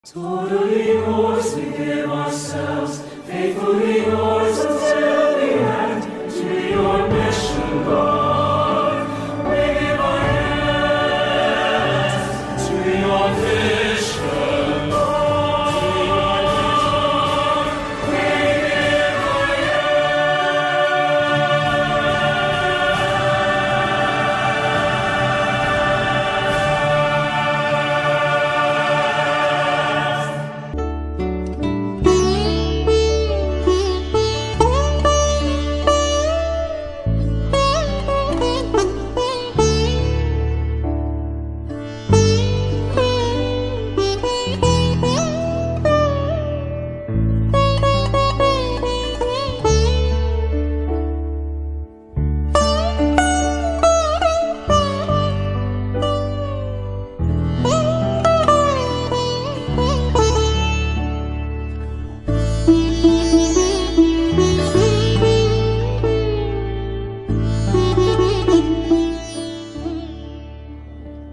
Totally yours, we give ourselves, faithfully yours until the end, to your mission, Lord. We give our hands to your mission, Lord. We give our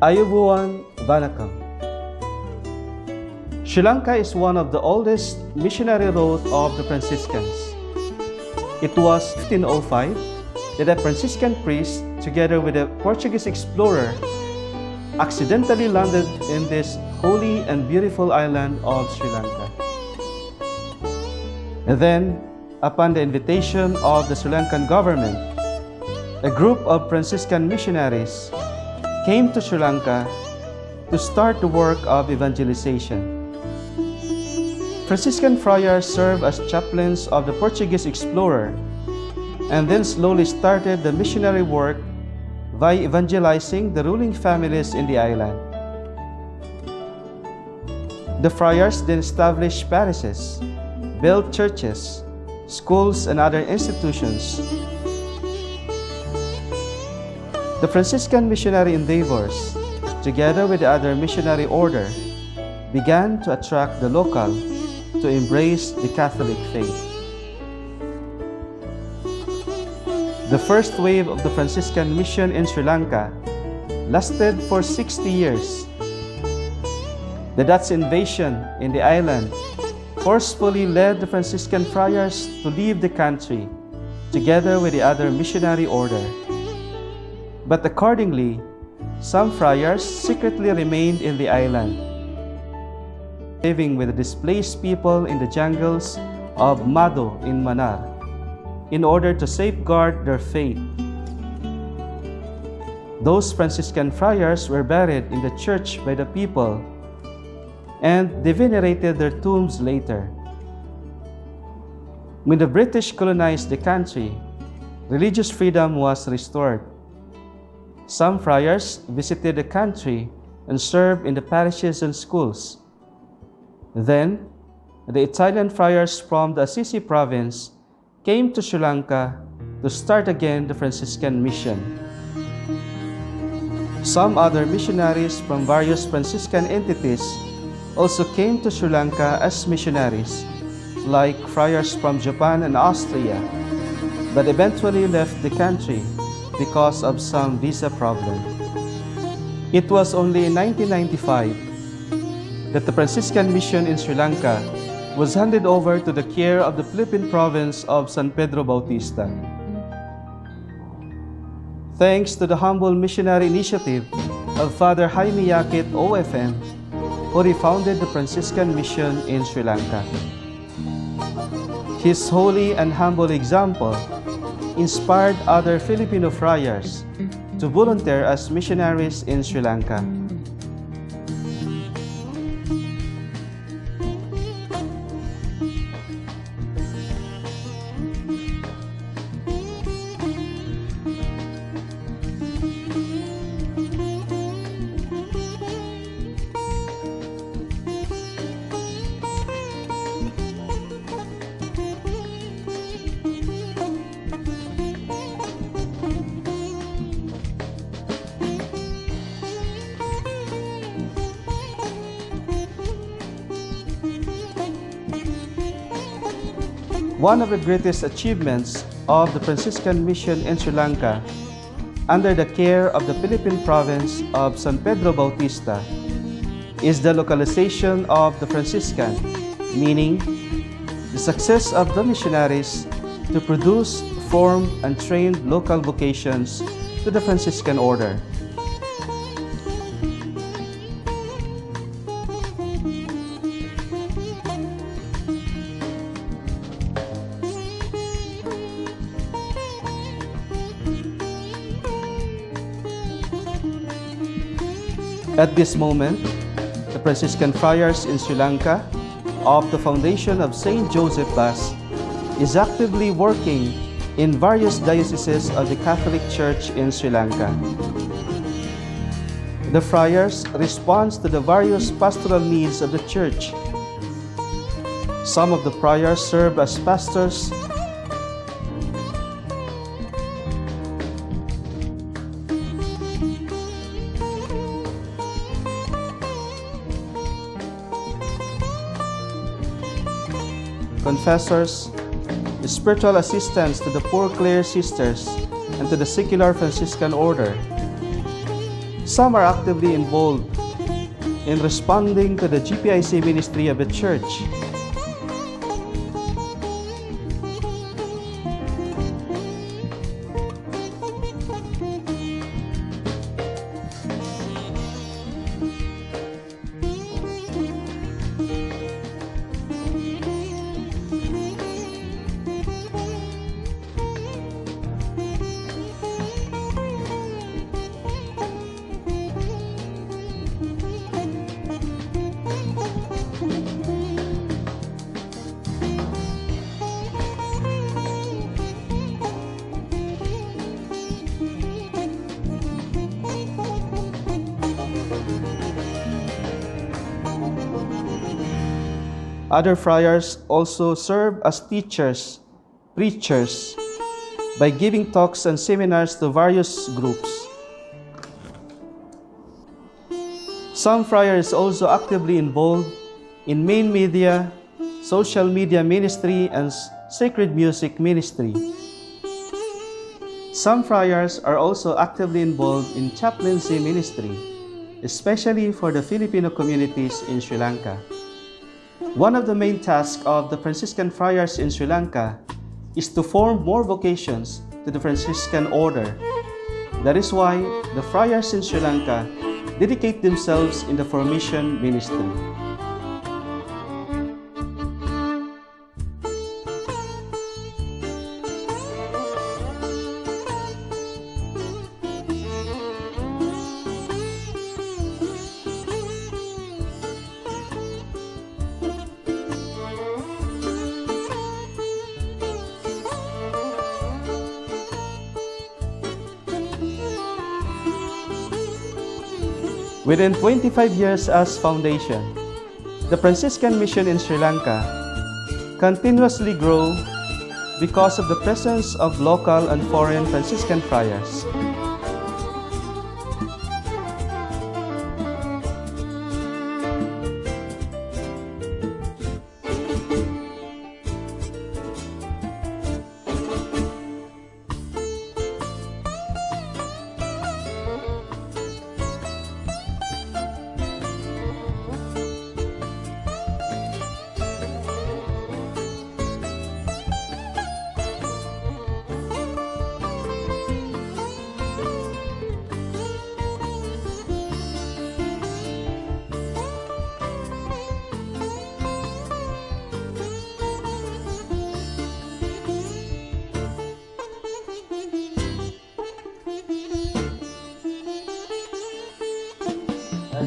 Ayubuan Vanakkam. Sri Lanka is one of the oldest missionary routes of the Franciscans. It was 1505 that a Franciscan priest, together with a Portuguese explorer, accidentally landed in this holy and beautiful island of Sri Lanka. And then, upon the invitation of the Sri Lankan government, a group of Franciscan missionaries came to Sri Lanka to start the work of evangelization. Franciscan Friars served as chaplains of the Portuguese explorer and then slowly started the missionary work by evangelizing the ruling families in the island. The friars then established parishes, built churches, schools, and other institutions. The Franciscan missionary endeavors, together with the other missionary order, began to attract the local to embrace the Catholic faith. The first wave of the Franciscan mission in Sri Lanka lasted for 60 years. The Dutch invasion in the island forcefully led the Franciscan friars to leave the country, together with the other missionary order. But accordingly, some friars secretly remained in the island, living with the displaced people in the jungles of Mado in Manar, in order to safeguard their faith. Those Franciscan friars were buried in the church by the people, and they venerated their tombs later. When the British colonized the country, religious freedom was restored. Some friars visited the country and served in the parishes and schools. Then, the Italian friars from the Assisi province came to Sri Lanka to start again the Franciscan mission. Some other missionaries from various Franciscan entities also came to Sri Lanka as missionaries, like friars from Japan and Austria, but eventually left the country because of some visa problem. It was only in 1995 that the Franciscan mission in Sri Lanka was handed over to the care of the Philippine province of San Pedro Bautista. Thanks to the humble missionary initiative of Father Jaime Yakit OFM, who refounded the Franciscan mission in Sri Lanka. His holy and humble example inspired other Filipino friars to volunteer as missionaries in Sri Lanka. One of the greatest achievements of the Franciscan mission in Sri Lanka, under the care of the Philippine province of San Pedro Bautista, is the localization of the Franciscan, meaning the success of the missionaries to produce, form, and train local vocations to the Franciscan order. At this moment, the Franciscan Friars in Sri Lanka of the Foundation of St. Joseph Vaz is actively working in various dioceses of the Catholic Church in Sri Lanka. The friars respond to the various pastoral needs of the church. Some of the friars serve as pastors, confessors, spiritual assistants to the poor clear sisters and to the secular Franciscan order. Some are actively involved in responding to the GPIC ministry of the church. Other friars also serve as teachers, preachers, by giving talks and seminars to various groups. Some friars also actively involved in main media, social media ministry, and sacred music ministry. Some friars are also actively involved in chaplaincy ministry, especially for the Filipino communities in Sri Lanka. One of the main tasks of the Franciscan Friars in Sri Lanka is to form more vocations to the Franciscan order. That is why the friars in Sri Lanka dedicate themselves in the formation ministry. Within 25 years as foundation, the Franciscan mission in Sri Lanka continuously grew because of the presence of local and foreign Franciscan friars.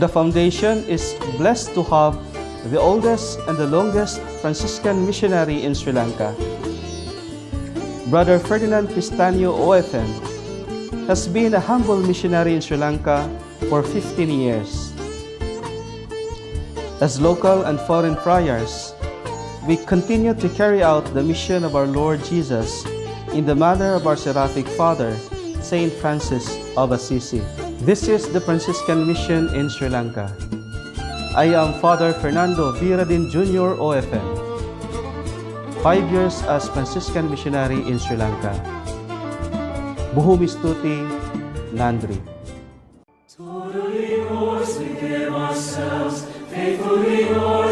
The foundation is blessed to have the oldest and the longest Franciscan missionary in Sri Lanka. Brother Ferdie Pestano, OFM, has been a humble missionary in Sri Lanka for 15 years. As local and foreign friars, we continue to carry out the mission of our Lord Jesus in the manner of our Seraphic Father, Saint Francis of Assisi. This is the Franciscan mission in Sri Lanka. I am Father Fernan Radin Jr. OFM. 5 years as Franciscan missionary in Sri Lanka. Buhumistuti, Nandri. Totally yours, we give ourselves. faithfully yours